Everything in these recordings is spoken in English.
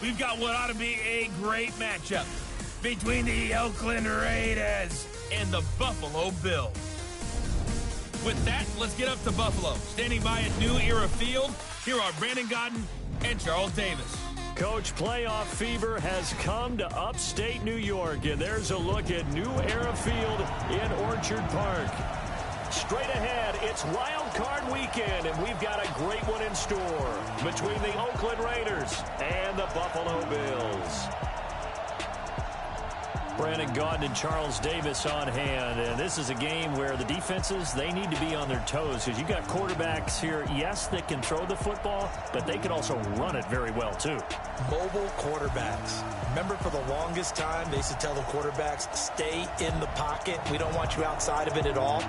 We've got what ought to be a great matchup between the Oakland Raiders and the Buffalo Bills. With that, let's get up to Buffalo. Standing by at New Era Field, here are Brandon Godden and Charles Davis. Coach, playoff fever has come to upstate New York, and there's a look at New Era Field in Orchard Park. Straight ahead, it's Wild Card Weekend, and we've got a great one in store between the Oakland Raiders and the Buffalo Bills. Brandon Gaudin and Charles Davis on hand, and this is a game where the defenses, they need to be on their toes because you got quarterbacks here, yes, that can throw the football, but they can also run it very well too. Mobile quarterbacks. Remember, for the longest time, they used to tell the quarterbacks, stay in the pocket. We don't want you outside of it at all.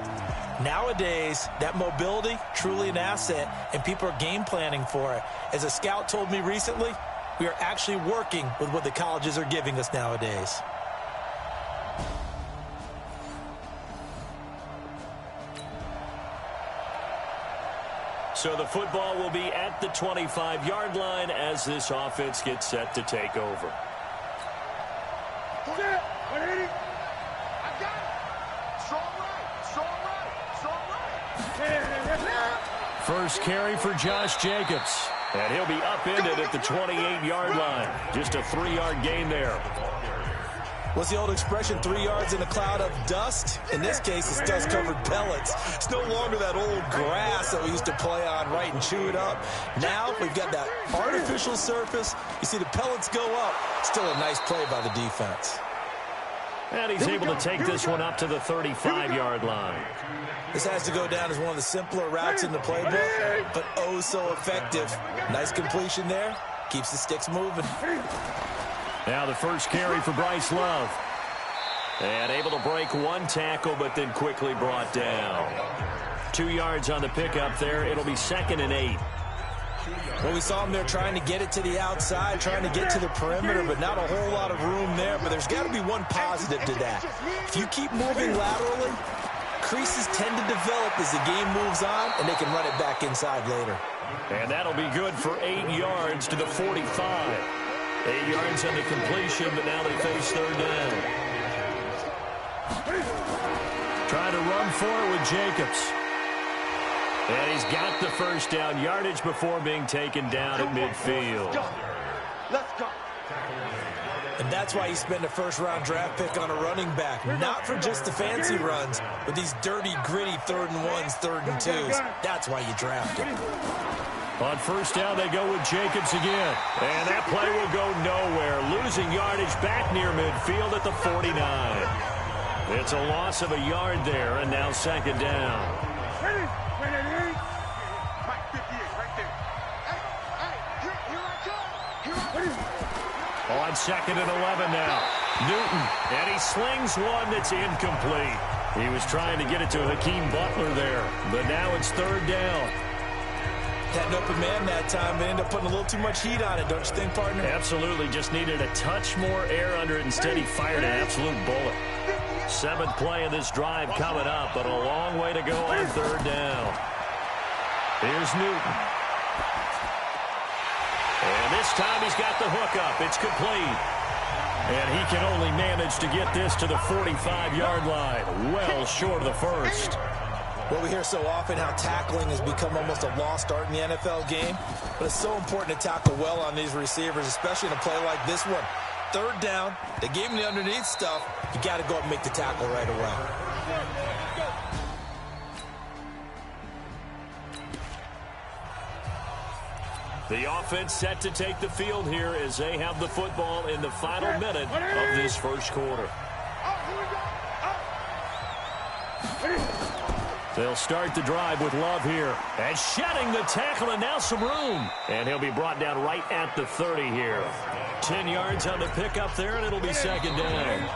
Nowadays, that mobility, truly an asset, and people are game planning for it. As a scout told me recently, we are actually working with what the colleges are giving us nowadays. So the football will be at the 25-yard line as this offense gets set to take over. First carry for Josh Jacobs. And he'll be upended at the 28-yard line. Just a 3-yard gain there. What's the old expression, 3 yards in a cloud of dust? In this case, it's dust-covered pellets. It's no longer that old grass that we used to play on, right, and chew it up. Now we've got that artificial surface. You see the pellets go up. Still a nice play by the defense. And he's able to take this one up to the 35-yard line. This has to go down as one of the simpler routes in the playbook, but oh so effective. Nice completion there. Keeps the sticks moving. Now the first carry for Bryce Love. And able to break one tackle, but then quickly brought down. 2 yards on the pickup there. It'll be 2nd and 8. Well, we saw him there trying to get it to the outside, trying to get to the perimeter, but not a whole lot of room there. But there's got to be one positive to that. If you keep moving laterally, creases tend to develop as the game moves on, and they can run it back inside later. And that'll be good for 8 yards to the 45. 8 yards on the completion, but now they face 3rd down. Trying to run for it with Jacobs. And he's got the first down yardage before being taken down at midfield. Let's go. And that's why you spend a first-round draft pick on a running back. Not for just the fancy runs, but these dirty, gritty 3rd and 1s, 3rd and 2s. That's why you draft him. On first down, they go with Jacobs again. And that play will go nowhere. Losing yardage back near midfield at the 49. It's a loss of a yard there, and now 2nd down. On 2nd and 11 now. Newton, and he slings one that's incomplete. He was trying to get it to Hakeem Butler there, but now it's 3rd down. Had an open man that time, but ended up putting a little too much heat on it, don't you think, partner? Absolutely, just needed a touch more air under it. Instead, he fired an absolute bullet. 7th play of this drive coming up, but a long way to go on 3rd down. Here's Newton. And this time he's got the hook up. It's complete. And he can only manage to get this to the 45-yard line. Well short of the first. Well, we hear so often how tackling has become almost a lost art in the NFL game. But it's so important to tackle well on these receivers, especially in a play like this one. 3rd down, they gave him the underneath stuff. You got to go up and make the tackle right away. The offense set to take the field here as they have the football in the final minute of this first quarter. They'll start the drive with Love here. And shedding the tackle, and now some room. And he'll be brought down right at the 30 here. 10 yards on the pickup there, and it'll be 2nd down.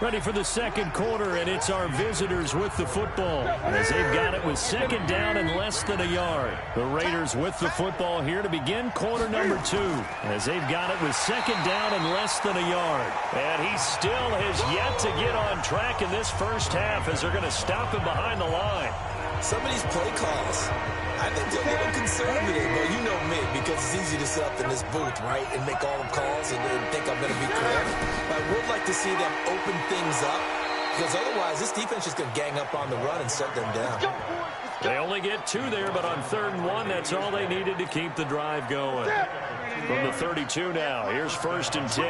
Ready for the 2nd quarter, and it's our visitors with the football as they've got it with 2nd down and less than a yard. The Raiders with the football here to begin quarter number 2 as they've got it with 2nd down and less than a yard. And he still has yet to get on track in this first half as they're going to stop him behind the line. Some of these play calls, I think they're a little conservative. But you know me, because it's easy to sit up in this booth, right, and make all the calls and think I'm going to be correct. But I would like to see them open things up, because otherwise this defense is going to gang up on the run and shut them down. They only get 2 there, but on 3rd and 1, that's all they needed to keep the drive going. From the 32 now, here's 1st and 10.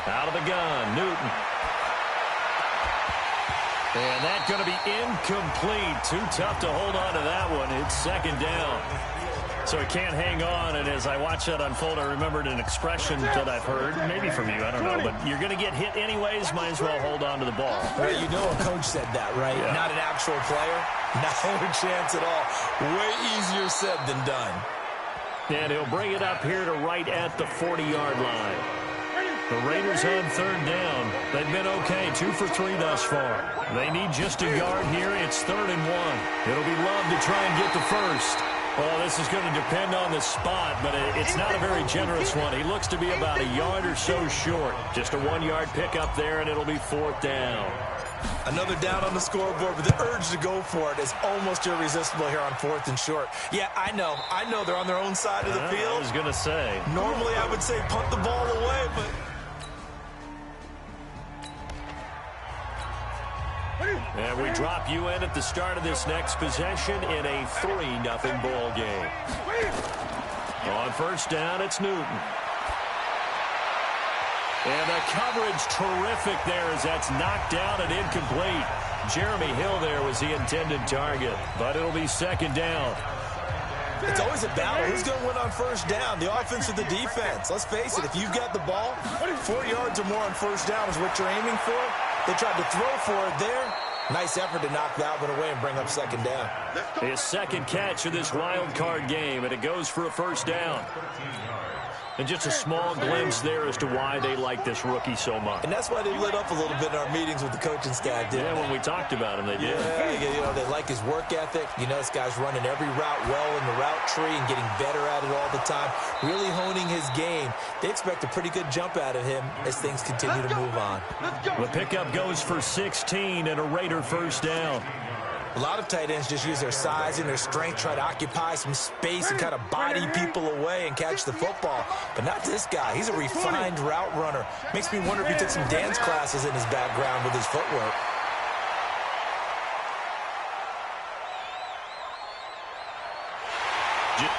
Out of the gun, Newton. And that's going to be incomplete. Too tough to hold on to that one. It's 2nd down. So he can't hang on, and as I watch that unfold, I remembered an expression that I've heard, maybe from you, I don't know, but you're going to get hit anyways, might as well hold on to the ball. Right, you know a coach said that, right? Yeah. Not an actual player. Not a chance at all. Way easier said than done. And he'll bring it up here to right at the 40-yard line. The Raiders on 3rd down. They've been okay, 2 for 3 thus far. They need just a yard here. It's 3rd and 1. It'll be Love to try and get the first. Well, this is going to depend on the spot, but it's not a very generous one. He looks to be about a yard or so short. Just a 1-yard pickup there, and it'll be 4th down. Another down on the scoreboard, but the urge to go for it is almost irresistible here on 4th and short. Yeah, I know they're on their own side of the field. I was going to say. Normally I would say punt the ball away, but... And we drop you in at the start of this next possession in a 3-0 ball game. On 1st down, it's Newton. And the coverage terrific there as that's knocked down and incomplete. Jeremy Hill there was the intended target, but it'll be 2nd down. It's always a battle. Who's going to win on 1st down? The offense or the defense? Let's face it, if you've got the ball, 4 yards or more on 1st down is what you're aiming for. They tried to throw for it there. Nice effort to knock that one away and bring up 2nd down. His 2nd catch of this wild card game, and it goes for a 1st down. And just a small glimpse there as to why they like this rookie so much. And that's why they lit up a little bit in our meetings with the coaching staff, didn't they? When we talked about him, they did. Yeah, they like his work ethic. You know, this guy's running every route well in the route tree and getting better at it all the time, really honing his game. They expect a pretty good jump out of him as things continue to move on. The pickup goes for 16 and a Raider 1st down. A lot of tight ends just use their size and their strength, try to occupy some space and kind of body people away and catch the football. But not this guy. He's a refined route runner. Makes me wonder if he took some dance classes in his background with his footwork.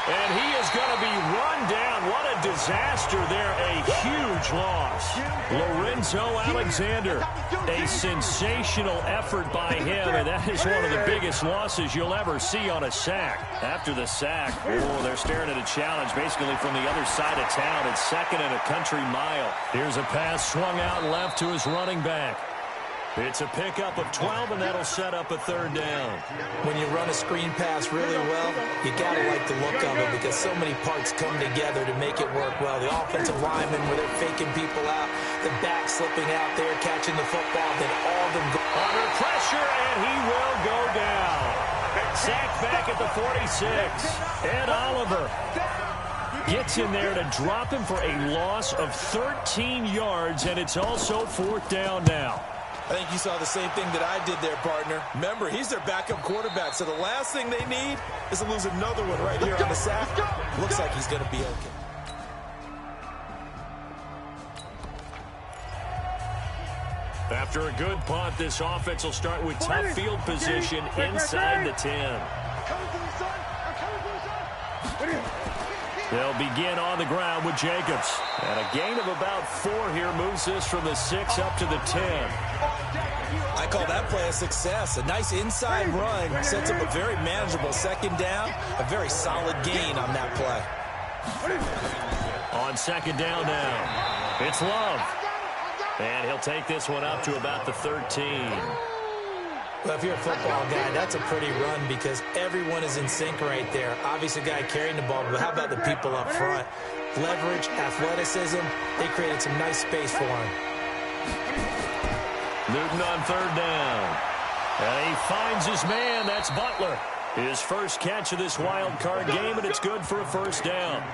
And he is going to be run down. What a disaster there. A huge loss. Lorenzo Alexander. A sensational effort by him, and that is one of the biggest losses you'll ever see on a sack. After the sack, they're staring at a challenge basically from the other side of town. It's 2nd and a country mile. Here's a pass swung out left to his running back. It's a pickup of 12, and that'll set up a 3rd down. When you run a screen pass really well, you got to like the look of it because so many parts come together to make it work well. The offensive linemen where they're faking people out, the back slipping out there, catching the football, then all of them go under pressure, and he will go down. Sacked back at the 46. Ed Oliver gets in there to drop him for a loss of 13 yards, and it's also 4th down now. I think you saw the same thing that I did there, partner. Remember, he's their backup quarterback, so the last thing they need is to lose another one right here on the sack. Looks like he's going to be okay. After a good punt, this offense will start with tough field position inside the 10. They'll begin on the ground with Jacobs. And a gain of about 4 here moves this from the 6 up to the 10. I call that play a success. A nice inside run sets up a very manageable 2nd down. A very solid gain on that play. On 2nd down now, it's Love. And he'll take this one up to about the 13. Well, if you're a football guy, that's a pretty run because everyone is in sync right there. Obviously, the guy carrying the ball, but how about the people up front? Leverage, athleticism, they created some nice space for him. Newton on 3rd down. And he finds his man. That's Butler. His first catch of this wild card game, and it's good for a first down.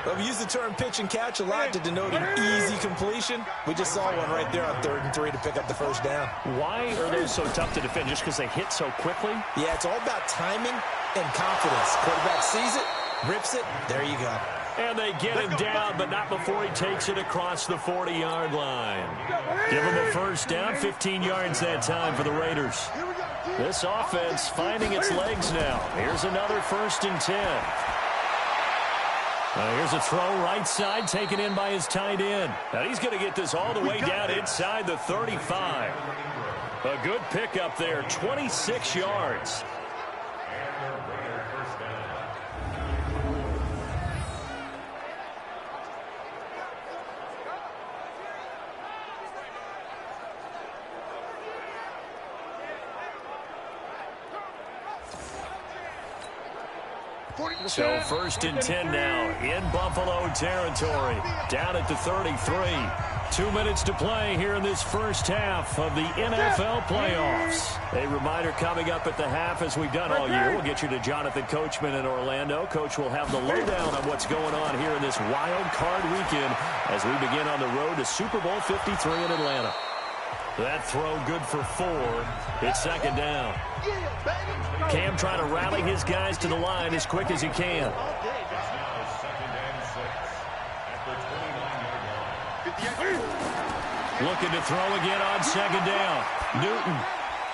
Well, we use the term pitch and catch a lot to denote an easy completion. We just saw one right there on 3rd and 3 to pick up the first down. Why are those so tough to defend? Just because they hit so quickly? Yeah, it's all about timing and confidence. Quarterback sees it, rips it, there you go. And they get him down, but not before he takes it across the 40-yard line. Give him a first down, 15 yards that time for the Raiders. This offense finding its legs now. Here's another 1st and 10. Here's a throw right side taken in by his tight end. Now he's going to get this all the way down inside the 35. A good pickup there, 26 yards. So 1st and 10 now in Buffalo territory. Down at the 33. 2 minutes to play here in this first half of the NFL playoffs. A reminder coming up at the half, as we've done all year. We'll get you to Jonathan Coachman in Orlando. Coach will have the lowdown on what's going on here in this wild card weekend as we begin on the road to Super Bowl 53 in Atlanta. That throw good for 4. It's 2nd down. Cam trying to rally his guys to the line as quick as he can. Looking to throw again on 2nd down. Newton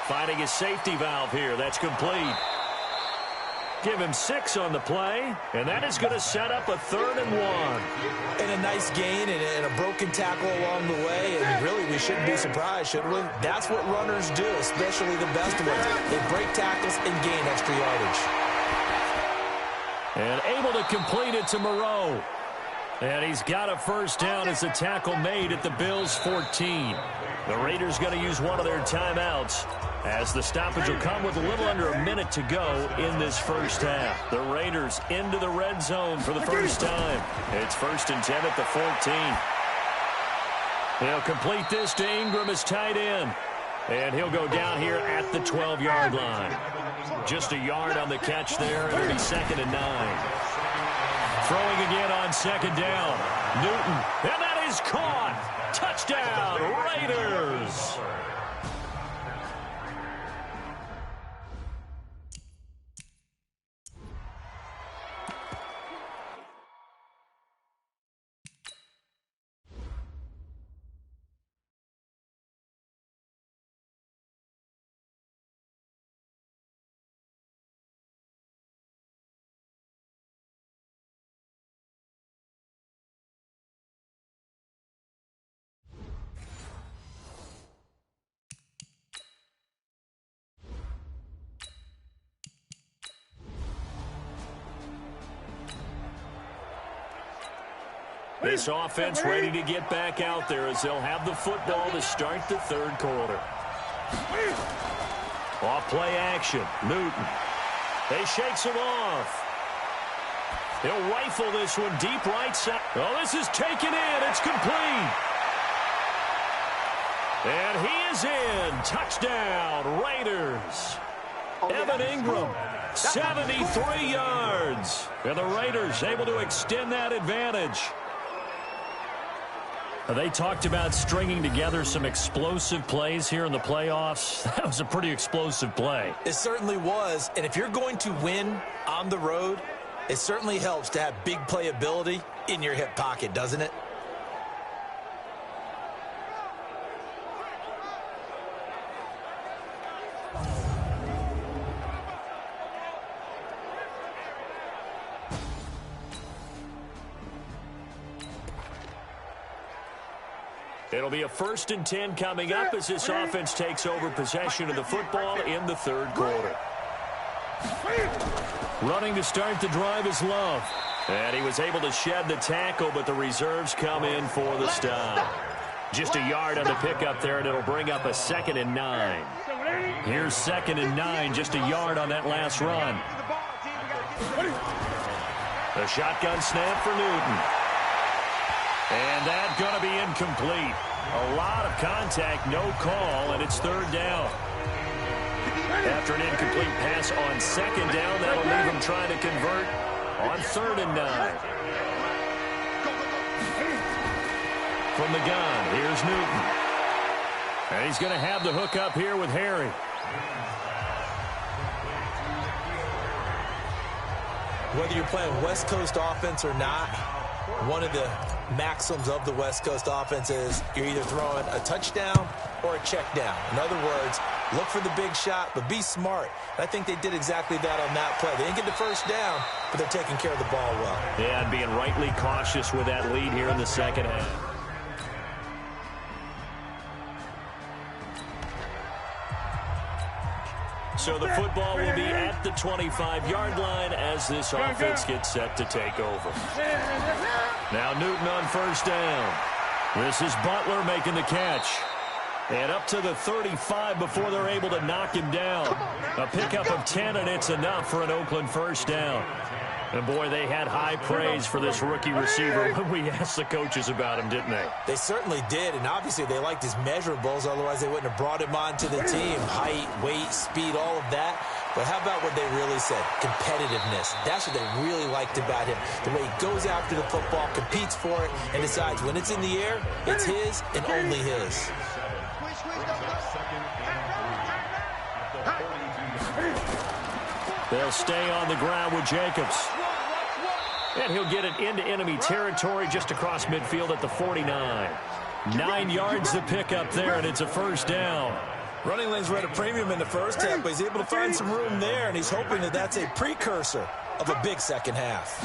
finding his safety valve here. That's complete. Give him 6 on the play, and that is going to set up a 3rd and 1. And a nice gain and a broken tackle along the way, and really we shouldn't be surprised, should we? That's what runners do, especially the best ones. They break tackles and gain extra yardage. And able to complete it to Moreau. And he's got a first down as the tackle made at the Bills' 14. The Raiders going to use one of their timeouts, as the stoppage will come with a little under a minute to go in this first half. The Raiders into the red zone for the first time. It's 1st and 10 at the 14. He'll complete this to Ingram as tight end. And he'll go down here at the 12-yard line. Just a yard on the catch there. It'll be 2nd and 9. Throwing again on 2nd down. Newton. And that is caught. Touchdown, Raiders. This offense ready to get back out there as they'll have the football to start the 3rd quarter. Off play action. Newton. They shakes him off. He'll rifle this one deep right side. Oh, this is taken in. It's complete. And he is in. Touchdown, Raiders. Evan Ingram, 73 yards. And the Raiders able to extend that advantage. They talked about stringing together some explosive plays here in the playoffs. That was a pretty explosive play. It certainly was. And if you're going to win on the road, it certainly helps to have big playability in your hip pocket, doesn't it? It'll be a 1st and 10 coming up as this offense takes over possession of the football in the 3rd quarter. Running to start the drive is Love. And he was able to shed the tackle, but the reserves come in for the stop. Just a yard on the pickup there, and it'll bring up a 2nd and 9. Here's 2nd and 9, just a yard on that last run. The shotgun snap for Newton. And that's going to be incomplete. A lot of contact, no call, and it's 3rd down. After an incomplete pass on second down, that'll leave him trying to convert on 3rd and 9. From the gun, here's Newton. And he's going to have the hook up here with Harry. Whether you're playing West Coast offense or not, one of the maxims of the West Coast offense is you're either throwing a touchdown or a check down. In other words, look for the big shot, but be smart. And I think they did exactly that on that play. They didn't get the first down, but they're taking care of the ball well. Yeah, and being rightly cautious with that lead here in the second half. So the football will be at the 25-yard line as this offense gets set to take over. Now Newton on 1st down. This is Butler making the catch. And up to the 35 before they're able to knock him down. A pickup of 10, and it's enough for an Oakland 1st down. And, boy, they had high praise for this rookie receiver when we asked the coaches about him, didn't they? They certainly did, and obviously they liked his measurables. Otherwise, they wouldn't have brought him onto the team. Height, weight, speed, all of that. But how about what they really said? Competitiveness. That's what they really liked about him. The way he goes after the football, competes for it, and decides when it's in the air, it's his and only his. They'll stay on the ground with Jacobs. And he'll get it into enemy territory just across midfield at the 49. 9 yards to pick up there, and it's a 1st down. Running lanes were at a premium in the first half, but he's able to find some room there, and he's hoping that that's a precursor of a big second half.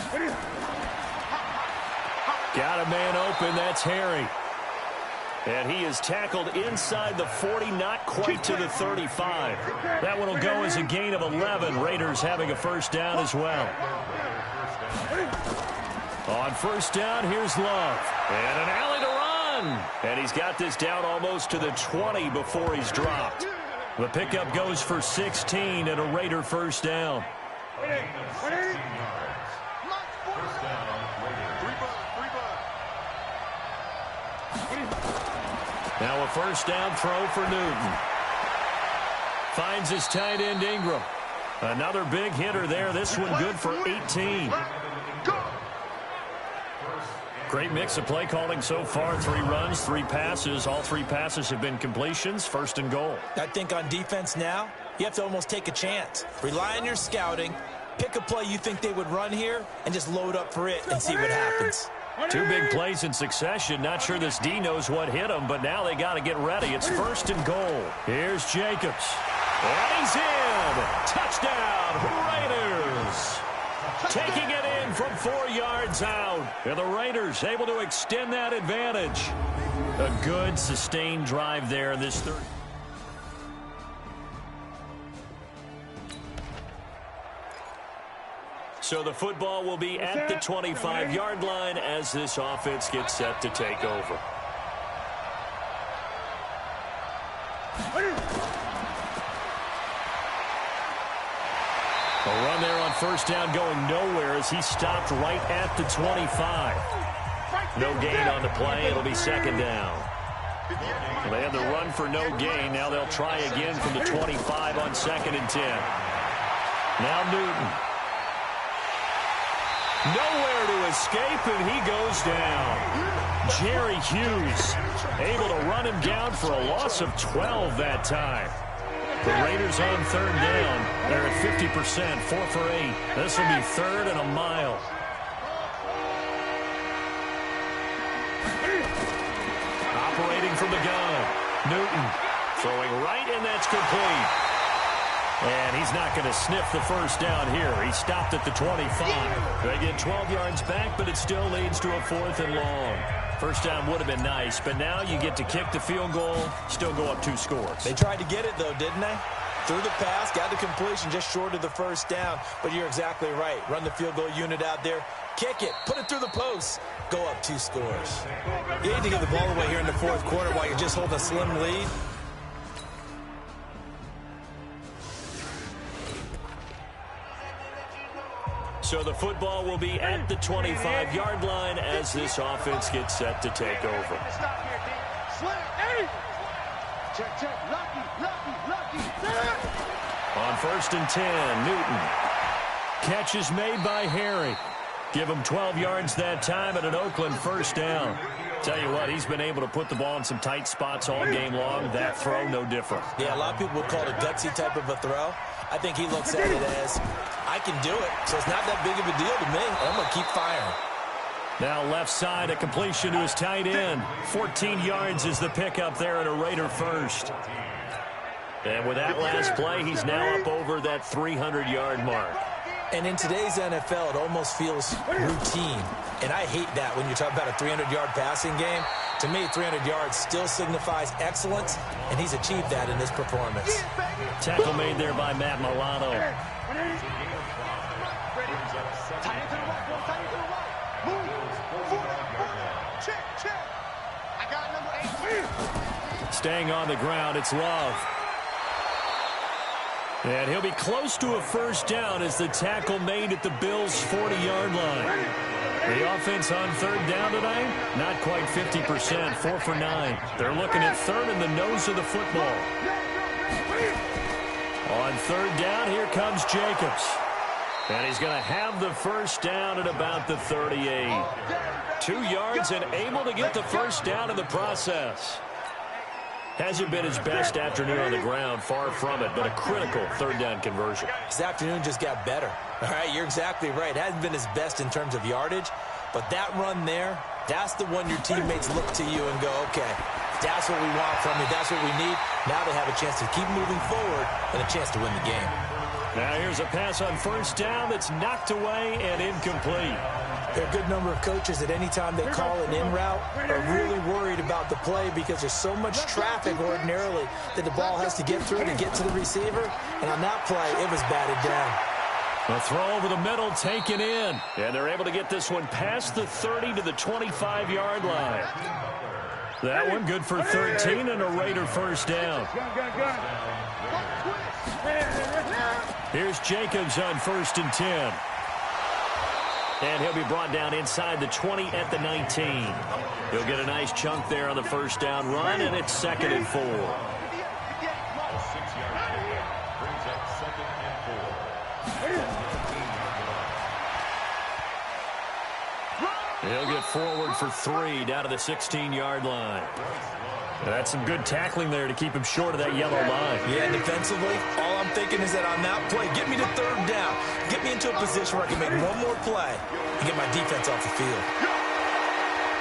Got a man open. That's Harry. And he is tackled inside the 40, not quite to the 35. That one will go as a gain of 11. Raiders having a 1st down as well. On 1st down, here's Love. And an alley to run. And he's got this down almost to the 20 before he's dropped. The pickup goes for 16 and a Raider 1st down. Now a 1st down throw for Newton. Finds his tight end Ingram. Another big hitter there. This one good for 18. Great mix of play calling so far. 3 runs, 3 passes. All 3 passes have been completions. 1st and goal. I think on defense now, you have to almost take a chance. Rely on your scouting. Pick a play you think they would run here and just load up for it and see what happens. 2 big plays in succession. Not sure this D knows what hit him, but now they got to get ready. It's 1st and goal. Here's Jacobs. And he's in. Touchdown, Raiders. Taking it in from 4 yards out. And the Raiders able to extend that advantage. A good, sustained drive there in this 3rd. So the football will be at the 25-yard line as this offense gets set to take over. A run there on 1st down going nowhere as he stopped right at the 25. No gain on the play. It'll be 2nd down. Well, they had the run for no gain. Now they'll try again from the 25 on 2nd and 10. Now Newton. Nowhere to escape, and he goes down. Jerry Hughes able to run him down for a loss of 12 that time. The Raiders on 3rd down. They're at 50%, 4 for 8. This will be 3rd and a mile. Operating from the gun. Newton throwing right, and that's complete. And he's not going to sniff the 1st down here. He stopped at the 25. They get 12 yards back, but it still leads to a 4th and long. 1st down would have been nice, but now you get to kick the field goal, still go up 2 scores. They tried to get it, though, didn't they? Threw the pass, got the completion just short of the 1st down. But you're exactly right. Run the field goal unit out there. Kick it. Put it through the post. Go up 2 scores. You need to give the ball away here in the 4th quarter while you're just holding a slim lead. So the football will be at the 25-yard line as this offense gets set to take over. On 1st and 10, Newton. Catch is made by Harry. Give him 12 yards that time and an Oakland first down. Tell you what, he's been able to put the ball in some tight spots all game long. That throw, no different. Yeah, a lot of people would call it a gutsy type of a throw. I think he looks at it as, I can do it, so it's not that big of a deal to me. I'm going to keep firing. Now left side, a completion to his tight end. 14 yards is the pickup there and a Raider first. And with that last play, he's now up over that 300-yard mark. And in today's NFL, it almost feels routine. And I hate that when you talk about a 300-yard passing game. To me, 300 yards still signifies excellence, and he's achieved that in this performance. Tackle made there by Matt Milano. Staying on the ground, it's Love. And he'll be close to a first down as the tackle made at the Bills' 40-yard line. The offense on third down tonight, not quite 50%, 4 for 9. They're looking at third in the nose of the football. On third down, here comes Jacobs. And he's going to have the first down at about the 38. 2 yards and able to get the first down in the process. Hasn't been his best afternoon on the ground, far from it, but a critical third down conversion. His afternoon just got better. All right, you're exactly right. Hasn't been his best in terms of yardage, but that run there, that's the one your teammates look to you and go, okay, that's what we want from you. That's what we need. Now they have a chance to keep moving forward and a chance to win the game. Now here's a pass on first down that's knocked away and incomplete. There are a good number of coaches at any time they call an in route are really worried about the play because there's so much traffic ordinarily that the ball has to get through to get to the receiver. And on that play, it was batted down. A throw over the middle taken in. And they're able to get this one past the 30 to the 25-yard line. That one good for 13 and a Raider first down. Here's Jacobs on 1st and 10. And he'll be brought down inside the 20 at the 19. He'll get a nice chunk there on the first down run, and it's 2nd and 4. He'll get forward for 3 down to the 16-yard line. That's some good tackling there to keep him short of that yellow line. Yeah, defensively, all I'm thinking is that on that play, get me to third down. Get me into a position where I can make one more play and get my defense off the field.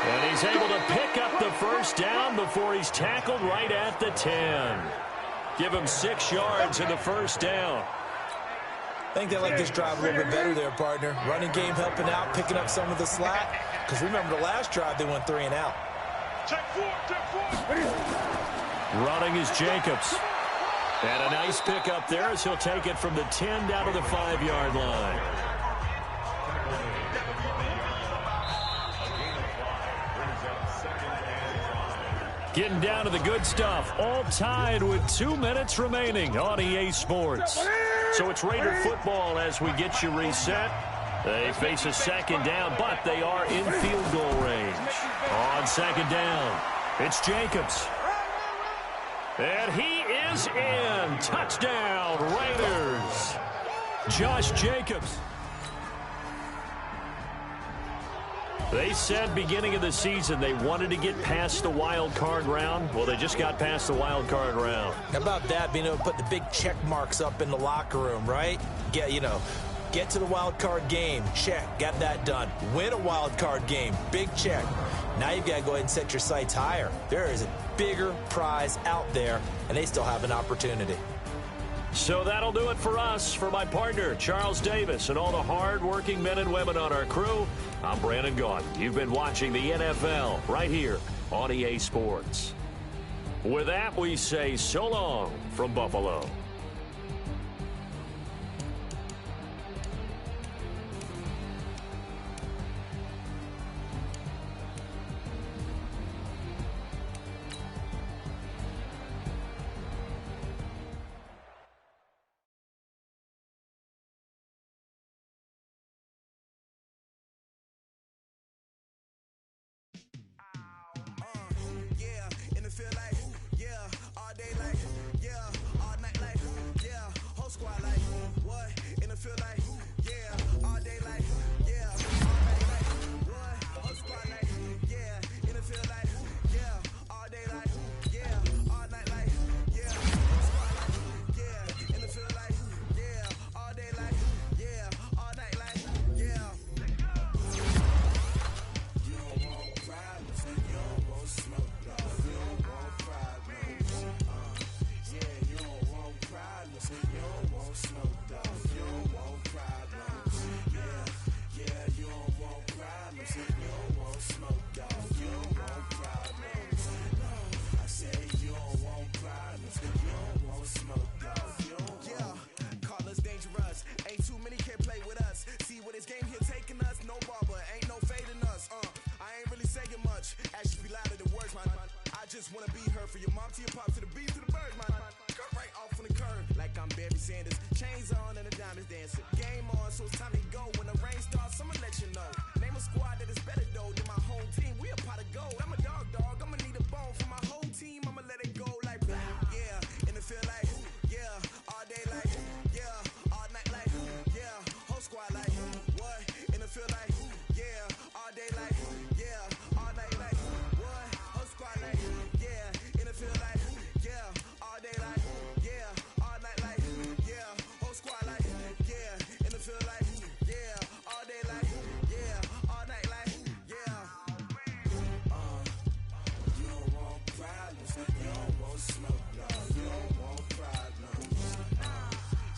And he's able to pick up the first down before he's tackled right at the 10. Give him 6 yards in the first down. I think they like this drive a little bit better there, partner. Running game helping out, picking up some of the slack. Because remember, the last drive, they went 3 and out. Running is Jacobs. And a nice pickup there as he'll take it from the 10 down to the 5-yard line. Getting down to the good stuff. All tied with 2 minutes remaining on EA Sports. So it's Raider football as we get you reset. They face a second down, but they are in field goal range. On second down, it's Jacobs. And he is in. Touchdown, Raiders. Josh Jacobs. They said beginning of the season they wanted to get past the wild card round. Well, they just got past the wild card round. How about that, being able to put the big check marks up in the locker room, right? Yeah, you know, get to the wild card game, check, got that done. Win a wild card game, big check. Now you've got to go ahead and set your sights higher. There is a bigger prize out there, and they still have an opportunity. So that'll do it for us. For my partner, Charles Davis, and all the hard-working men and women on our crew, I'm Brandon Gaudin. You've been watching the NFL right here on EA Sports. With that, we say so long from Buffalo. Feel like, yeah, all day like, yeah, all night like just wanna be her. For your mom to your pop to the beat to the bird, man. Cut right off on the curve like I'm Barry Sanders. Chains on and the diamonds dancing. Game on, so it's time to go. When the rain starts, I'ma let you know. Name a squad that is better though than my home team. We a pot of gold. I'm a dog. I'ma need a bone for my whole team. I'ma let it go like yeah. And it feel like yeah. All day like yeah. All night like yeah. Whole squad like what? And it feel like yeah. All day like yeah. All night like what? Whole squad like yeah. And it feel like yeah. All day like yeah. All night like yeah. Whole squad like yeah. And it feel like yeah. All day like yeah. All night like yeah. You don't want problems. You don't want smoke. No. You don't want problems.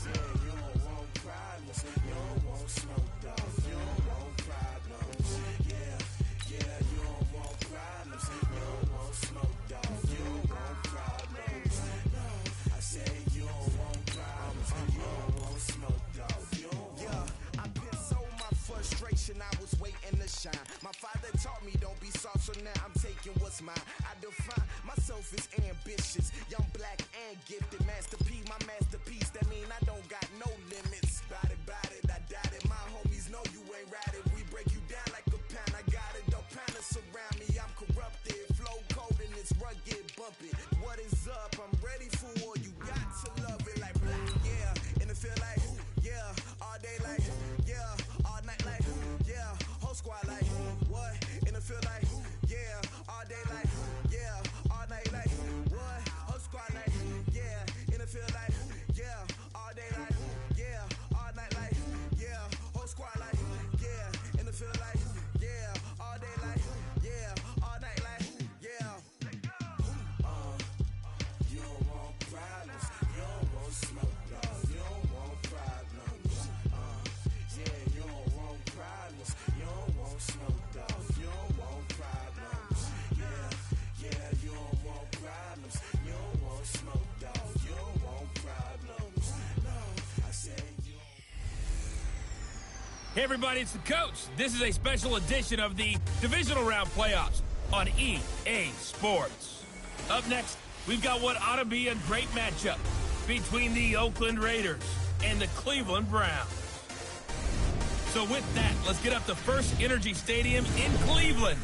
Yeah, you don't want problems. You don't want smoke, dog. You don't want problems. Yeah, you don't want problems. You don't want smoke, dog. You don't want problems. No, I say you don't want problems. You don't want smoke, dog. You don't want. Yeah, I been so my frustration. I was waiting to shine. My father taught me don't be soft, so now I'm taking what's mine. I define myself as ambitious, young, black, and gifted. Master P, my masterpiece. That mean I don't got no limits. Bout it, I doubt it. My homies know you ain't ratted. We break you down like a pound. I got it. Don't panic surround me. I'm corrupted. Flow cold and it's rugged, bumpy. What is up? I'm ready for war. You got to love it like black, yeah. And it feel like yeah. All day like yeah. All night like yeah. Whole squad like what? And it feel like yeah. All day like yeah. All night like what? Whole squad like yeah. And it feel like yeah. All day like yeah. All night like yeah. Whole squad like yeah. And it feel like yeah. All day like yeah. All night like yeah. You don't want problems. You don't want smoke, dog. You don't want problems. Yeah, you don't want problems. You don't want smoke, dog. You don't want problems. Yeah, you don't want problems. You don't want smoke, dog. You don't want problems. No, I say you. Hey everybody, it's the coach. This is a special edition of the Divisional Round Playoffs on EA Sports. Up next, we've got what ought to be a great matchup between the Oakland Raiders and the Cleveland Browns. So with that, let's get up to First Energy Stadium in Cleveland.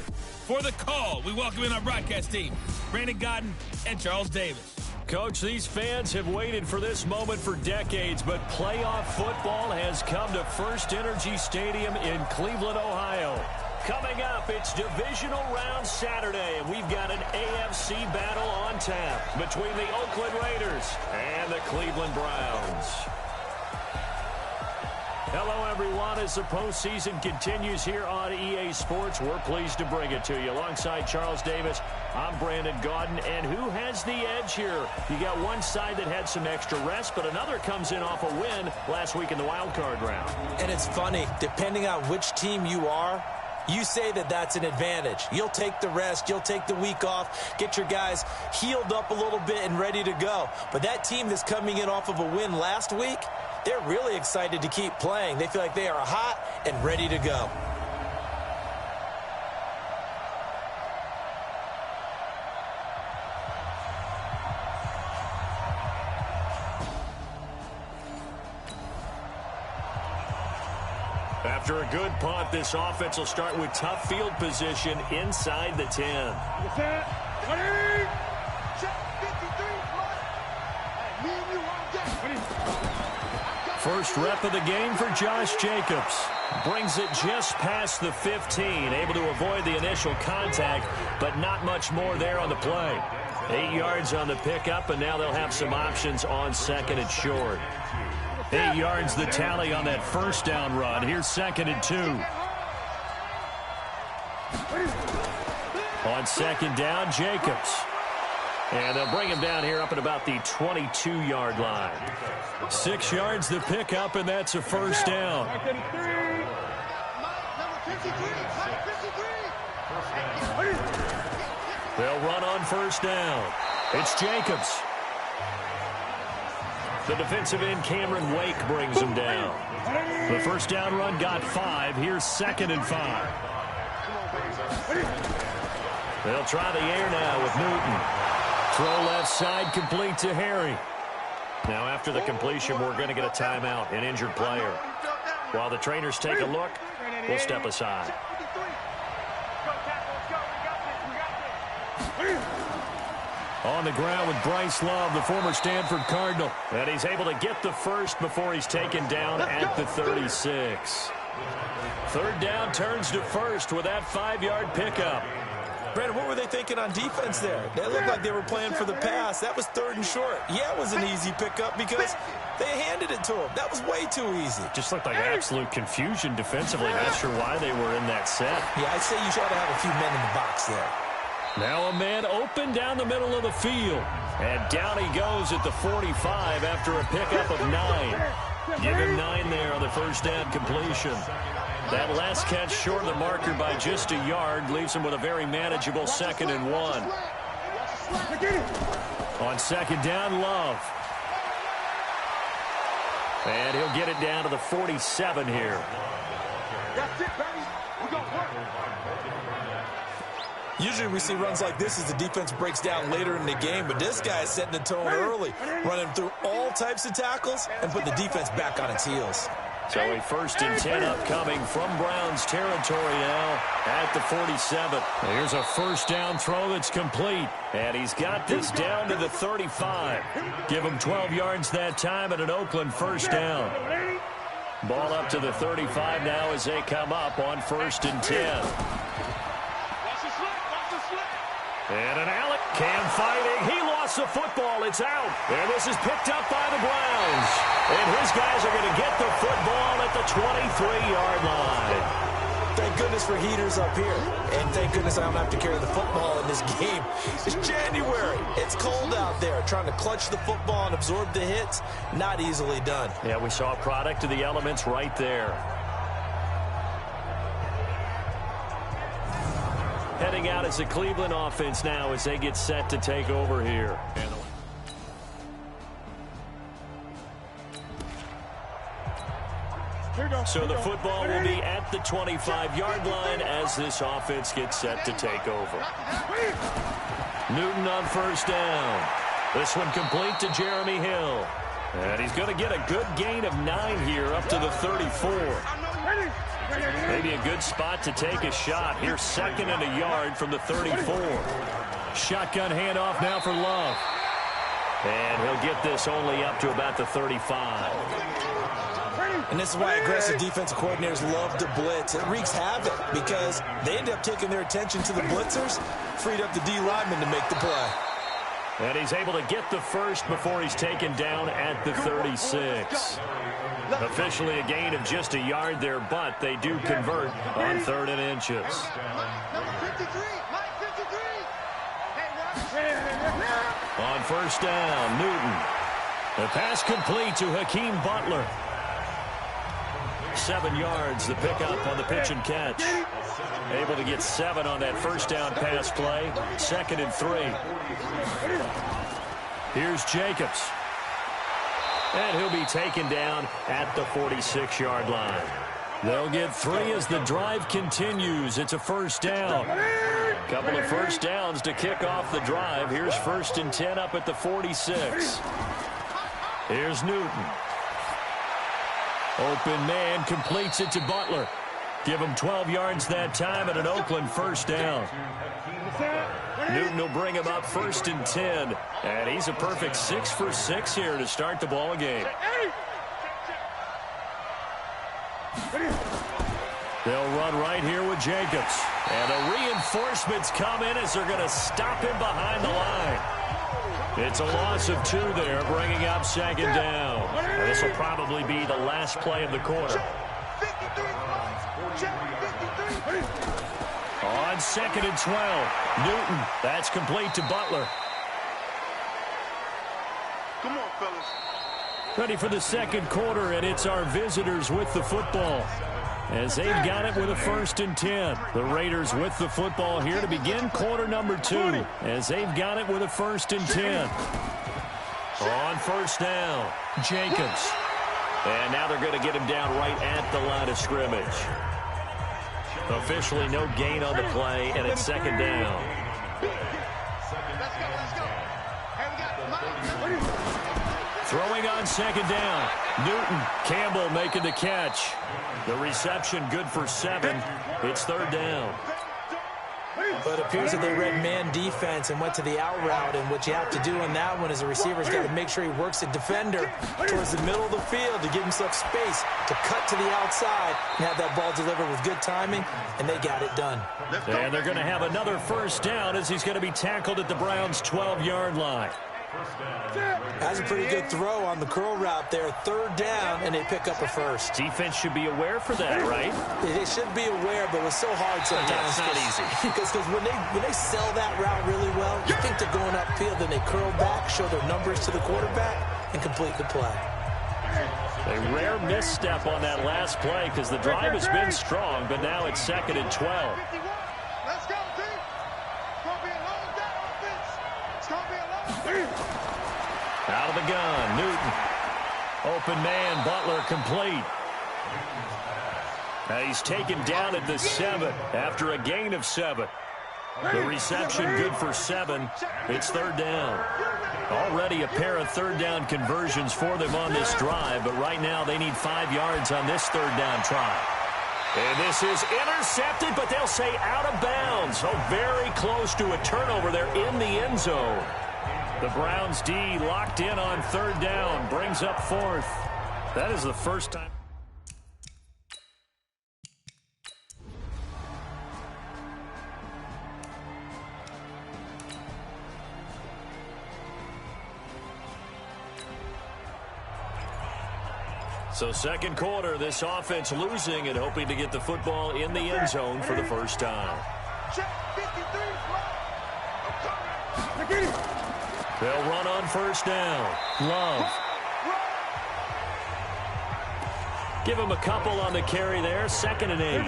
For the call, we welcome in our broadcast team, Brandon Godden and Charles Davis. Coach, these fans have waited for this moment for decades, but playoff football has come to First Energy Stadium in Cleveland, Ohio. Coming up, it's Divisional Round Saturday, and we've got an AFC battle on tap between the Oakland Raiders and the Cleveland Browns. Hello, everyone. As the postseason continues here on EA Sports, we're pleased to bring it to you. Alongside Charles Davis, I'm Brandon Godden. And who has the edge here? You got one side that had some extra rest, but another comes in off a win last week in the wild card round. And it's funny, depending on which team you are, you say that that's an advantage. You'll take the rest. You'll take the week off. Get your guys healed up a little bit and ready to go. But that team that's coming in off of a win last week, they're really excited to keep playing. They feel like they are hot and ready to go. After a good punt, this offense will start with tough field position inside the 10. First rep of the game for Josh Jacobs. Brings it just past the 15, able to avoid the initial contact, but not much more there on the play. 8 yards on the pickup, and now they'll have some options on second and short. 8 yards the tally on that first down run. Here's second and 2. On second down, Jacobs. And they'll bring him down here up at about the 22-yard line. 6 yards the pickup, and that's a first down. They'll run on first down. It's Jacobs. The defensive end, Cameron Wake, brings him down. The first down run got 5. Here's second and 5. They'll try the air now with Newton. Throw left side, complete to Harry. Now after the completion, we're going to get a timeout, an injured player. While the trainers take a look, we'll step aside. On the ground with Bryce Love, the former Stanford Cardinal. And he's able to get the first before he's taken down at the 36. Third down turns to first with that 5-yard pickup. Brandon, what were they thinking on defense there? They looked like they were playing for the pass. That was 3rd and short. Yeah, it was an easy pickup because they handed it to him. That was way too easy. Just looked like absolute confusion defensively. Not sure why they were in that set. Yeah, I'd say you should have a few men in the box there. Now a man open down the middle of the field. And down he goes at the 45 after a pickup of 9. Give him 9 there on the first down completion. That last catch short of the marker by just a yard leaves him with a very manageable 2nd and 1. On second down, Love. And he'll get it down to the 47 here. That's it, baby. We got work. Usually we see runs like this as the defense breaks down later in the game, but this guy is setting the tone early, running through all types of tackles and put the defense back on its heels. So a 1st and 10 upcoming from Browns territory now at the 47. Here's a first down throw that's complete. And he's got this down to the 35. Give him 12 yards that time and an Oakland first down. Ball up to the 35 now as they come up on 1st and 10. And an Alec Cam fighting. He lost the football. It's out. And this is picked up by the Browns. And his guys are going to get the football at the 23-yard line. Thank goodness for heaters up here. And thank goodness I don't have to carry the football in this game. It's January. It's cold out there. Trying to clutch the football and absorb the hits, not easily done. Yeah, we saw a product of the elements right there. Heading out as a Cleveland offense now as they get set to take over here. So the football will be at the 25-yard line as this offense gets set to take over. Newton on first down. This one complete to Jeremy Hill. And he's going to get a good gain of 9 here up to the 34. Maybe a good spot to take a shot. Here's 2nd and a yard from the 34. Shotgun handoff now for Love. And he'll get this only up to about the 35. And this is why aggressive defensive coordinators love to blitz. It wreaks havoc because they end up taking their attention to the blitzers, freed up the D lineman to make the play. And he's able to get the first before he's taken down at the 36. Officially a gain of just a yard there, but they do convert on 3rd and inches. On first down, Newton. The pass complete to Hakeem Butler. 7 yards, the pickup on the pitch and catch. Able to get 7 on that first down pass play. 2nd and 3. Here's Jacobs. And he'll be taken down at the 46-yard line. They'll get 3 as the drive continues. It's a first down. Couple of first downs to kick off the drive. Here's 1st and 10 up at the 46. Here's Newton. Open man completes it to Butler. Give him 12 yards that time and an Oakland first down. Newton will bring him up 1st and 10. And he's a perfect 6 for 6 here to start the ball game. They'll run right here with Jacobs. And the reinforcements come in as they're going to stop him behind the line. It's a loss of 2 there, bringing up 2nd down. And this will probably be the last play of the quarter. On 2nd and 12, Newton. That's complete to Butler. Come on, fellas. Ready for the 2nd quarter, and it's our visitors with the football. As they've got it with a 1st and 10. The Raiders with the football here to begin quarter number 2. As they've got it with a 1st and 10. On first down, Jacobs. And now they're going to get him down right at the line of scrimmage. Officially no gain on the play, and it's 2nd down. Throwing on second down. Newton, Campbell making the catch. The reception good for 7. It's third down. But it appears that they read man defense and went to the out route, and what you have to do on that one is the receiver's got to make sure he works the defender towards the middle of the field to give himself space to cut to the outside and have that ball delivered with good timing, and they got it done. And they're going to have another first down as he's going to be tackled at the Browns' 12-yard line. That's a pretty good throw on the curl route there. Third down, and they pick up a first. Defense should be aware for that, right? They should be aware, but it's so hard sometimes. Yeah, it's not easy. Because when they sell that route really well, you think they're going upfield, then they curl back, show their numbers to the quarterback, and complete the play. A rare misstep on that last play because the drive has been strong, but now it's 2nd and 12. Let's go, team. It's going to be a long day offense. It's going to be a long day. Out of the gun, Newton. Open man, Butler complete. Now he's taken down at the 7 after a gain of 7. The reception good for 7. It's third down. Already a pair of third down conversions for them on this drive, but right now they need 5 yards on this third down try. And this is intercepted, but they'll say out of bounds. So very close to a turnover there in the end zone. The Browns D locked in on third down, brings up 4th. That is the first time. So second quarter, this offense losing and hoping to get the football in the end zone for the first time. They'll run on first down. Love. Give him a couple on the carry there. 2nd and 8.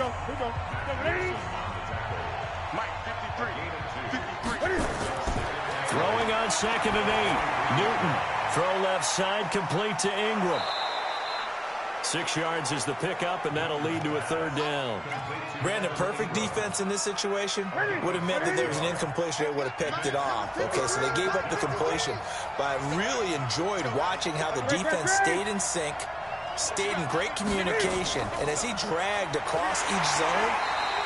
Throwing on 2nd and 8. Newton. Throw left side, complete to Ingram. 6 yards is the pickup, and that'll lead to a third down. Brandon, perfect defense in this situation would have meant that there was an incompletion. They would have picked it off. Okay, so they gave up the completion. But I really enjoyed watching how the defense stayed in sync, stayed in great communication, and as he dragged across each zone,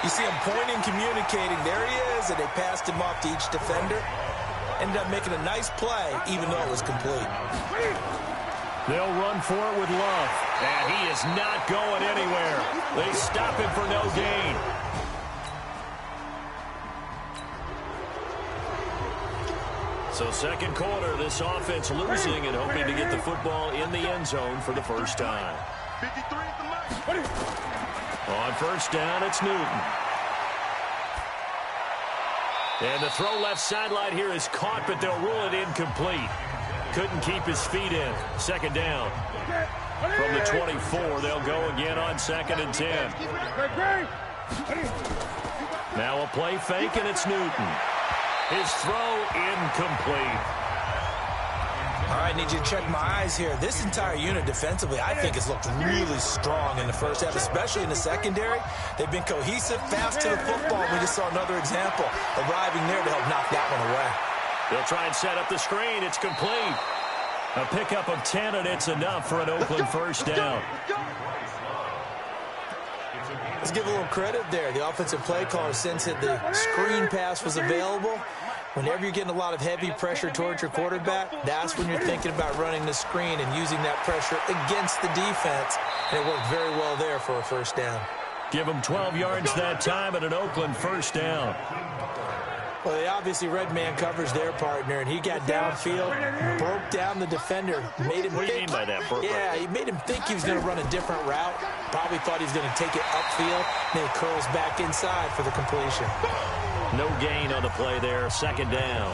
you see him pointing, communicating. There he is, and they passed him off to each defender. Ended up making a nice play, even though it was complete. They'll run for it with Love, and he is not going anywhere. They stop him for no gain. So second quarter, this offense losing and hoping to get the football in the end zone for the first time. On first down, it's Newton. And the throw left sideline here is caught, but they'll rule it incomplete. Couldn't keep his feet in. Second down. From the 24, they'll go again on 2nd and 10. Now a play fake, and it's Newton. His throw incomplete. All right, need you to check my eyes here. This entire unit defensively, I think, has looked really strong in the first half, especially in the secondary. They've been cohesive, fast to the football. We just saw another example arriving there to help knock that one away. They'll try and set up the screen. It's complete. A pickup of 10, and it's enough for an Oakland first down. Let's give a little credit there. The offensive play caller sensed that the screen pass was available. Whenever you're getting a lot of heavy pressure towards your quarterback, that's when you're thinking about running the screen and using that pressure against the defense. And it worked very well there for a first down. Give them 12 yards that time and an Oakland first down. Well, they obviously red man covers their partner, and he got downfield, broke down the defender, made him What do you mean by that, Burke? Yeah, he made him think he was going to run a different route. Probably thought he was going to take it upfield, then he curls back inside for the completion. No gain on the play there. Second down.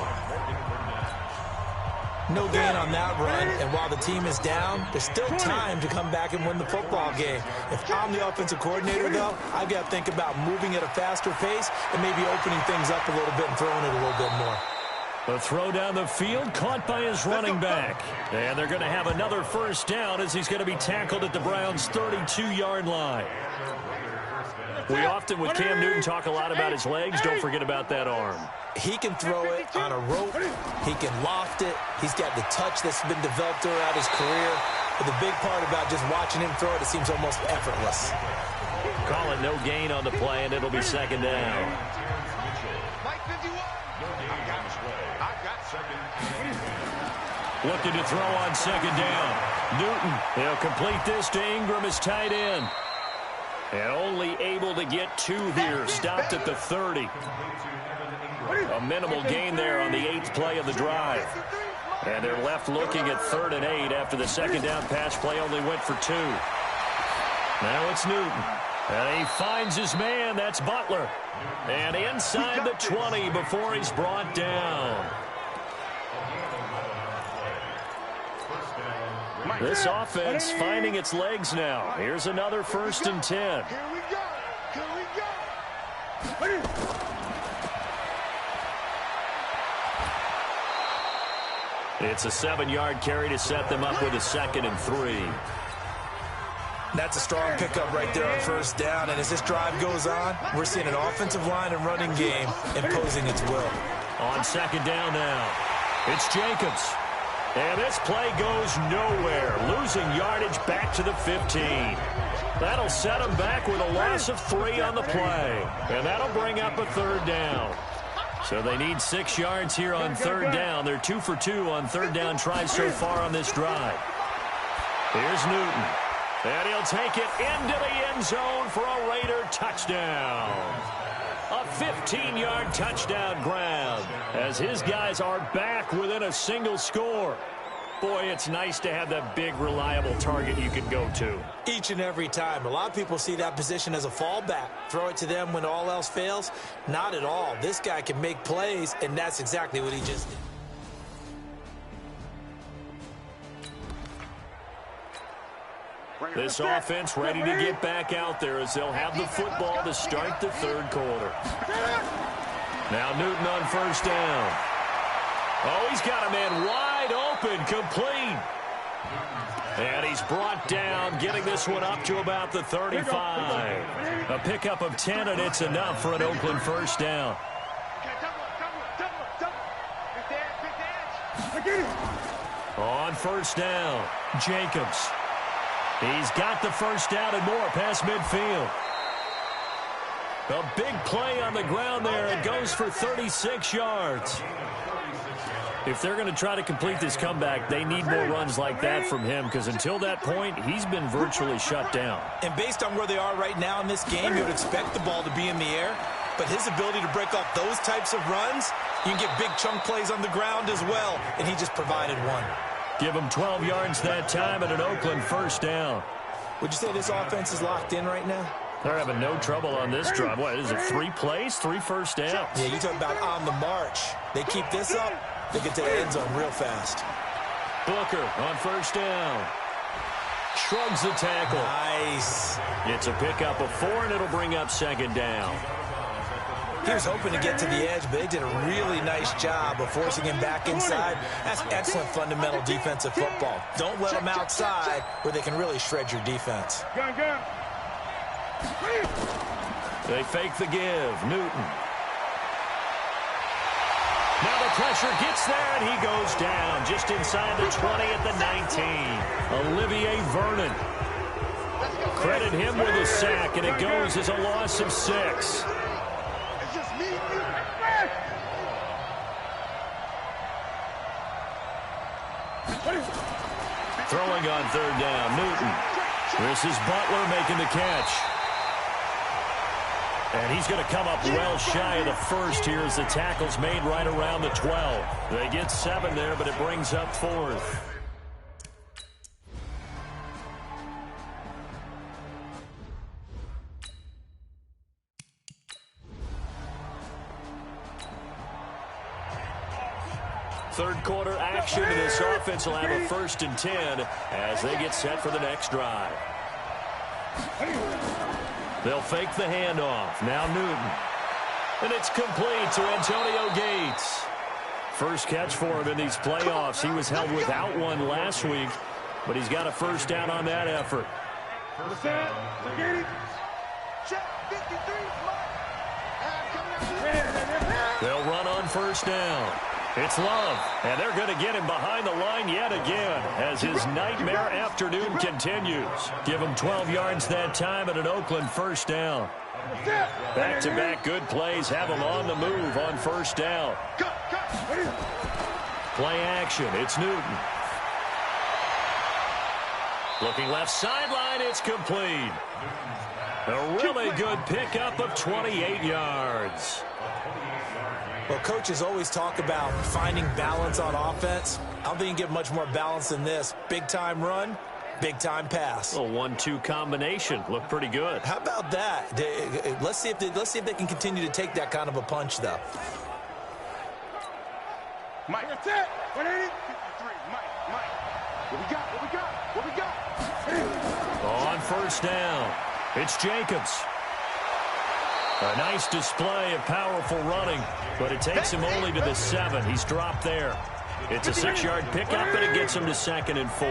No gain on that run, and while the team is down, there's still time to come back and win the football game. If I'm the offensive coordinator, though, I've got to think about moving at a faster pace and maybe opening things up a little bit and throwing it a little bit more. The throw down the field caught by his running back. And they're going to have another first down as he's going to be tackled at the Browns' 32-yard line. We often, with Cam Newton, talk a lot about his legs. Don't forget about that arm. He can throw it on a rope. He can loft it. He's got the touch that's been developed throughout his career. But the big part about just watching him throw it seems almost effortless. Call it no gain on the play, and it'll be second down. Looking to throw on second down. Newton, he'll complete this to Ingram as tight end. And only able to get 2 here. Stopped at the 30. A minimal gain there on the 8th play of the drive. And they're left looking at 3rd and 8 after the second down pass play only went for 2. Now it's Newton. And he finds his man. That's Butler. And inside the 20 before he's brought down. This offense finding its legs now. Here's another 1st and 10. Here we go. Here we go. It's a 7-yard carry to set them up with a 2nd and 3. That's a strong pickup right there on 1st down. And as this drive goes on, we're seeing an offensive line and running game imposing its will. On 2nd down now, it's Jacobs. And this play goes nowhere, losing yardage back to the 15. That'll set them back with a loss of 3 on the play. And that'll bring up a 3rd down. So they need 6 yards here on 3rd down. They're 2 for 2 on 3rd down tries so far on this drive. Here's Newton. And he'll take it into the end zone for a Raider touchdown. A 15-yard touchdown grab as his guys are back within a single score. Boy, it's nice to have that big, reliable target you can go to. Each and every time. A lot of people see that position as a fallback. Throw it to them when all else fails. Not at all. This guy can make plays, and that's exactly what he just did. This offense ready to get back out there as they'll have the football to start the 3rd quarter. Now Newton on 1st down. Oh, he's got a man wide open, complete. And he's brought down, getting this one up to about the 35. A pickup of 10, and it's enough for an Oakland 1st down. On 1st down, Jacobs. He's got the 1st down and more past midfield. A big play on the ground there. It goes for 36 yards. If they're going to try to complete this comeback, they need more runs like that from him, because until that point, he's been virtually shut down. And based on where they are right now in this game, you would expect the ball to be in the air. But his ability to break off those types of runs, you can get big chunk plays on the ground as well, and he just provided one. Give him 12 yards that time and an Oakland 1st down. Would you say this offense is locked in right now? They're having no trouble on this drive. What is it, 3 plays, 3 first downs? Yeah, you talk about on the march. They keep this up, they get to the end zone real fast. Booker on 1st down. Shrugs the tackle. Nice. It's a pickup of 4, and it'll bring up 2nd down. He was hoping to get to the edge, but they did a really nice job of forcing him back inside. That's excellent fundamental defensive football. Don't let them outside where they can really shred your defense. They fake the give. Newton. Now the pressure gets there, and he goes down just inside the 20 at the 19. Olivier Vernon. Credit him with a sack, and it goes as a loss of 6. Throwing on 3rd down, Newton. This is Butler making the catch. And he's going to come up well shy of the 1st here as the tackle's made right around the 12. They get 7 there, but it brings up 4th. Third quarter action, and this offense will have a 1st and 10 as they get set for the next drive. They'll fake the handoff. Now Newton. And it's complete to Antonio Gates. First catch for him in these playoffs. He was held without one last week, but he's got a 1st down on that effort. They'll run on first down. It's Love, and they're going to get him behind the line yet again as his nightmare afternoon continues. Give him 12 yards that time and an Oakland first down. Back-to-back good plays have him on the move on first down. Play action, it's Newton. Looking left sideline, it's complete. A really good pickup of 28 yards. Well, coaches always talk about finding balance on offense. I don't think you can get much more balance than this. Big-time run, big-time pass. A 1-2 combination. Looked pretty good. How about that? Let's see if they can continue to take that kind of a punch, though. Mike, that's it. 180. 53. Mike. What we got? On first down, it's Jacobs. A nice display of powerful running, but it takes him only to the 7. He's dropped there. It's a 6-yard pickup, and it gets him to 2nd and 4.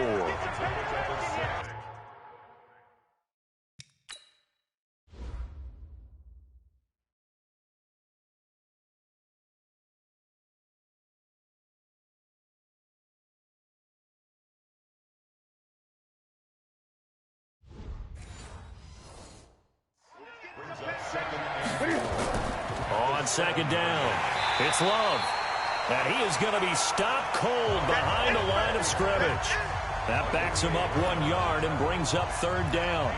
On second down, it's Love. And he is going to be stopped cold behind the line of scrimmage. That backs him up 1 yard and brings up 3rd down.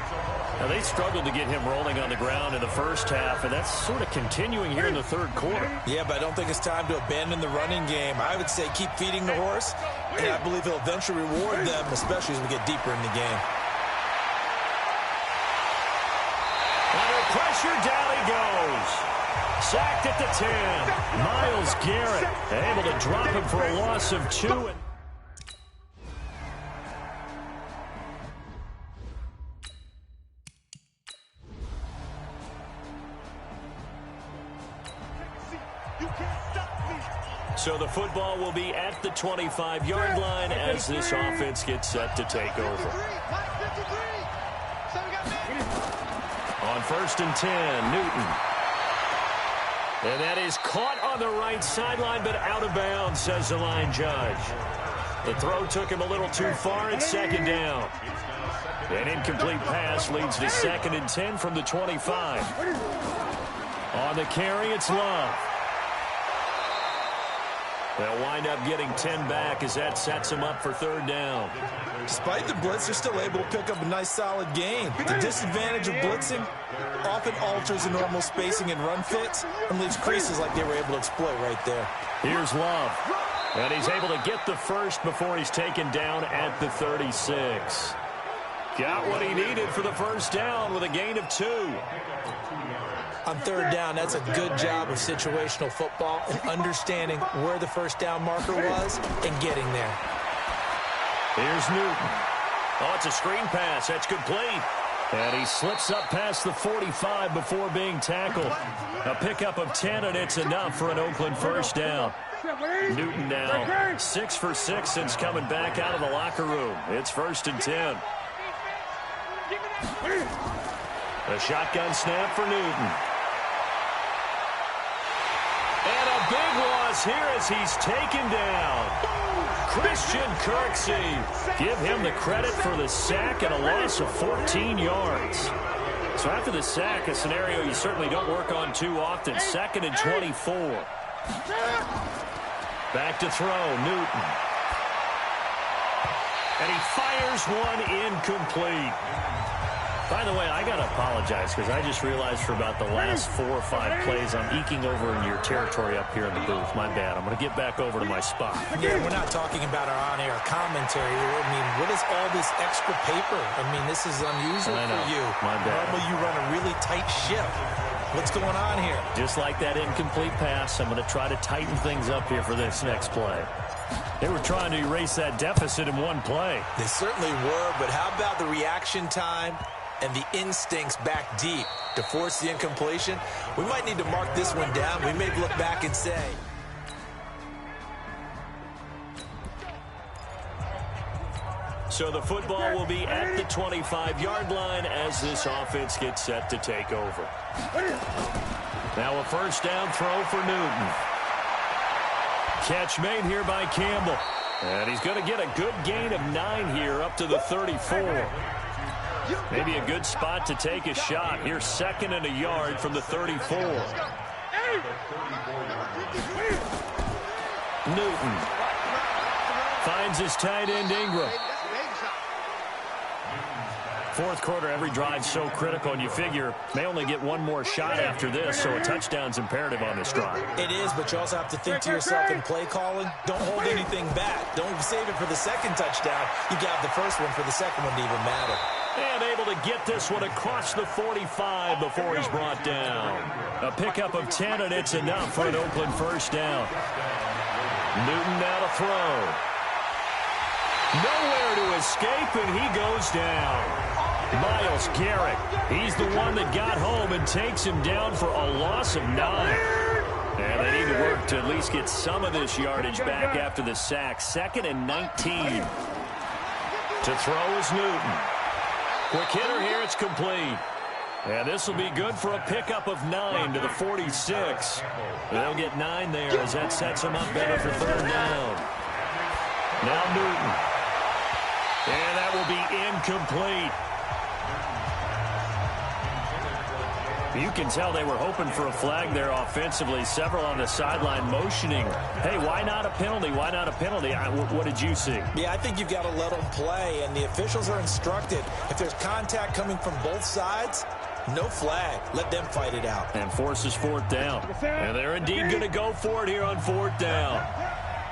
Now, they struggled to get him rolling on the ground in the first half, and that's sort of continuing here in the 3rd quarter. Yeah, but I don't think it's time to abandon the running game. I would say keep feeding the horse, and I believe he'll eventually reward them, especially as we get deeper in the game. Under pressure, down he goes. Sacked at the 10. Myles Garrett able to drop him for a loss of 2. So the football will be at the 25-yard line as this offense gets set to take over. On 1st and 10, Newton. And that is caught on the right sideline, but out of bounds, says the line judge. The throw took him a little too far at 2nd down. An incomplete pass leads to 2nd and 10 from the 25. On the carry, it's Love. They'll wind up getting 10 back as that sets them up for 3rd down. Despite the blitz, they're still able to pick up a nice, solid gain. The disadvantage of blitzing often alters the normal spacing and run fits and leaves creases like they were able to exploit right there. Here's Love. And he's able to get the first before he's taken down at the 36. Got what he needed for the first down with a gain of 2. On 3rd down, that's a good job of situational football and understanding where the first down marker was and getting there. Here's Newton. Oh, it's a screen pass. That's complete. And he slips up past the 45 before being tackled. A pickup of 10, and it's enough for an Oakland first down. Newton now 6 for 6 since coming back out of the locker room. It's 1st and 10. A shotgun snap for Newton. And a big loss here as he's taken down. Christian Kirksey. Give him the credit for the sack and a loss of 14 yards. So after the sack, a scenario you certainly don't work on too often. 2nd and 24. Back to throw, Newton. And he fires one incomplete. By the way, I got to apologize because I just realized for about the last 4 or 5 plays I'm eking over in your territory up here in the booth. My bad. I'm going to get back over to my spot. Yeah, we're not talking about our on-air commentary here. I mean, what is all this extra paper? I mean, this is unusual for you. My bad. Normally you run a really tight ship. What's going on here? Just like that incomplete pass, I'm going to try to tighten things up here for this next play. They were trying to erase that deficit in one play. They certainly were, but how about the reaction time and the instincts back deep to force the incompletion? We might need to mark this one down. We may look back and say. So the football will be at the 25-yard line as this offense gets set to take over. Now a first down throw for Newton. Catch made here by Campbell. And he's going to get a good gain of 9 here up to the 34. Maybe a good spot to take a shot. Here's 2nd and a yard from the 34. Newton finds his tight end Ingram. Fourth quarter, every drive's so critical, and you figure may only get one more shot after this, so a touchdown's imperative on this drive. It is, but you also have to think to yourself in play calling, don't hold anything back. Don't save it for the second touchdown. You got the first one for the second one to even matter. And able to get this one across the 45 before he's brought down. A pickup of 10, and it's enough for an Oakland first down. Newton now to throw. Nowhere to escape, and he goes down. Myles Garrett, he's the one that got home and takes him down for a loss of 9. And they need to work to at least get some of this yardage back after the sack. 2nd and 19. To throw is Newton. Quick hitter here, it's complete. And this will be good for a pickup of 9 to the 46. They'll get 9 there as that sets them up better for 3rd down. Now Newton. And that will be incomplete. You can tell they were hoping for a flag there offensively. Several on the sideline motioning, hey, why not a penalty? Why not a penalty? What did you see? Yeah, I think you've got to let them play, and the officials are instructed. If there's contact coming from both sides, no flag. Let them fight it out. And forces 4th down. And they're indeed going to go for it here on 4th down.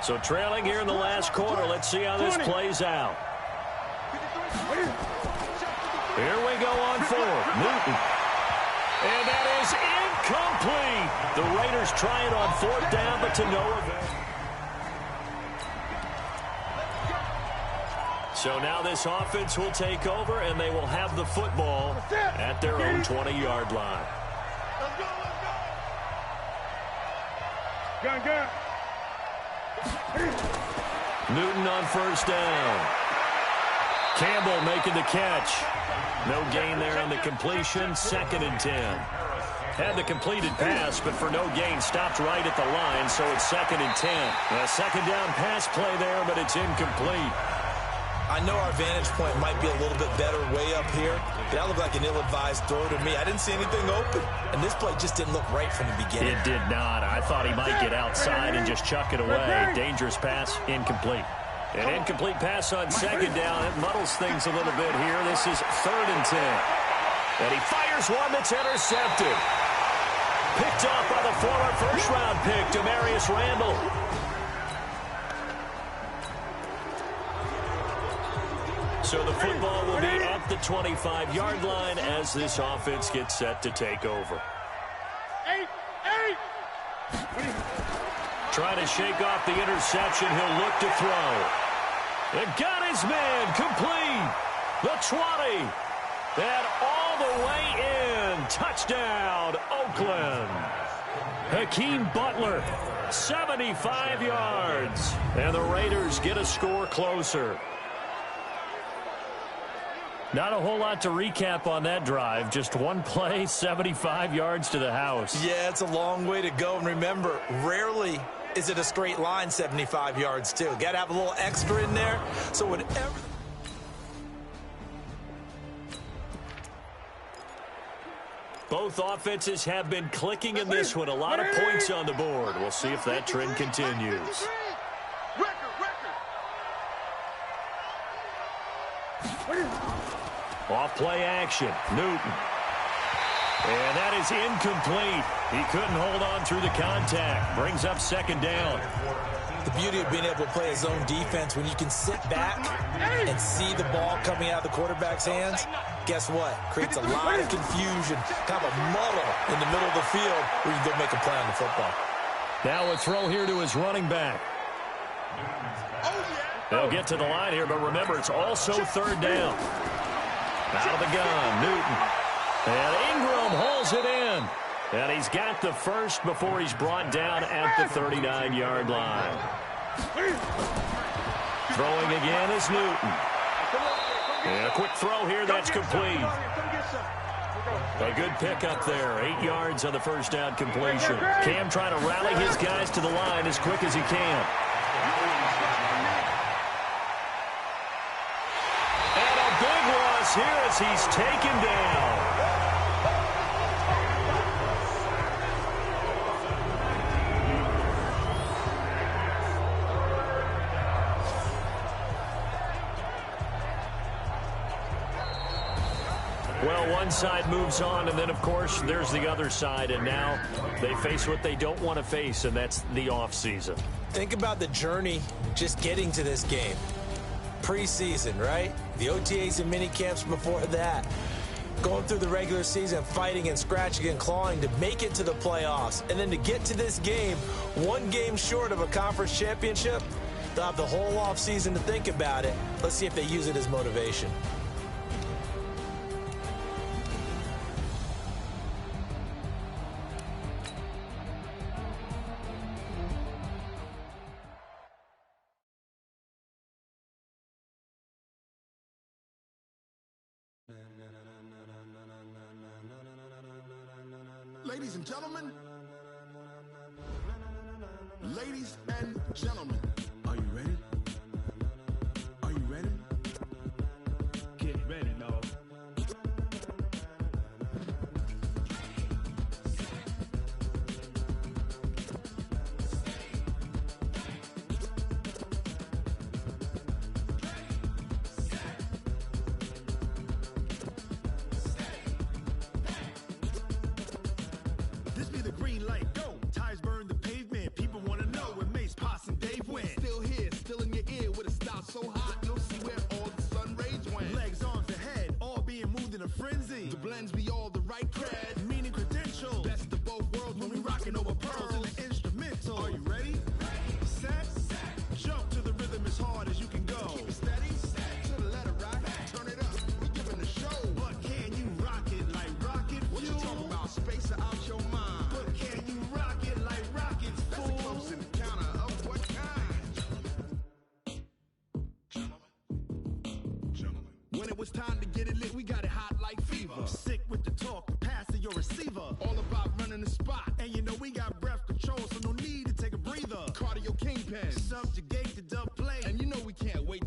So trailing here in the last quarter. Let's see how this plays out. Here we go on 4th. Newton. And that is incomplete. The Raiders try it on 4th down, but to no avail. So now this offense will take over, and they will have the football at their own 20-yard line. Let's go, let's go. Gun. Newton on first down. Campbell making the catch. No gain there on the completion. 2nd and 10. Had the completed pass, but for no gain, stopped right at the line, so it's 2nd and 10. A 2nd down pass play there, but it's incomplete. I know our vantage point might be a little bit better way up here, but that looked like an ill-advised throw to me. I didn't see anything open, and this play just didn't look right from the beginning. It did not. I thought he might get outside and just chuck it away. Dangerous pass, incomplete. An incomplete pass on 2nd down. It muddles things a little bit here. This is 3rd and 10. And he fires one that's intercepted. Picked off by the former first-round pick, Demarius Randall. So the football will be at the 25-yard line as this offense gets set to take over. Trying to shake off the interception. He'll look to throw. And got his man complete. The 20. And all the way in. Touchdown, Oakland. Hakeem Butler, 75 yards. And the Raiders get a score closer. Not a whole lot to recap on that drive. Just one play, 75 yards to the house. Yeah, it's a long way to go. And remember, rarely is it a straight line 75 yards, too. Got to have a little extra in there. So whatever. Both offenses have been clicking in this one. A lot of points on the board. We'll see if that trend continues. Off play action. Newton. And that is incomplete. He couldn't hold on through the contact. Brings up 2nd down. The beauty of being able to play his own defense, when you can sit back and see the ball coming out of the quarterback's hands, guess what? Creates a lot of confusion, kind of a muddle in the middle of the field where you can go make a play on the football. Now a throw here to his running back. They'll get to the line here, but remember, it's also 3rd down. Out of the gun, Newton. And Ingram holds it in. And he's got the first before he's brought down at the 39-yard line. Throwing again is Newton. And a quick throw here, that's complete. A good pickup there. 8 yards on the first down completion. Cam trying to rally his guys to the line as quick as he can. And a big loss here as he's taken down. Well, one side moves on, and then, of course, there's the other side, and now they face what they don't want to face, and that's the offseason. Think about the journey just getting to this game. Preseason, right? The OTAs and mini camps before that. Going through the regular season, fighting and scratching and clawing to make it to the playoffs. And then to get to this game, one game short of a conference championship, they'll have the whole offseason to think about it. Let's see if they use it as motivation. Ladies and gentlemen, ladies and gentlemen, are you ready? Are you ready? Get ready, dog. This be the green light, go. Tires burn the pavement. People want to know where Mace, Poss, and Dave went. Still here, still in your ear with a style so hot, you'll see where all the sun rays went. Legs, arms, and head, all being moved in a frenzy. The blends be all the right cred, meaning credentials. Best of both worlds when we rocking over pearls in the instrumental. Are you ready? Set, jump to the rhythm as hard as you can go. Keep it steady, to the letter right. Turn it up, we giving the show. But can you rock it like rocket fuel? What you talking about? Space out your mind. But can you rock it like rockets, fool? That's a close encounter of what kind? Gentlemen. When it was time to get it lit, we got it hot like fever. Sick with the talk, the pass to your receiver. All about running the spot. And you know we got breath control, so no need to take a breather. Cardio kingpin, subjugate the dub play. And you know we can't wait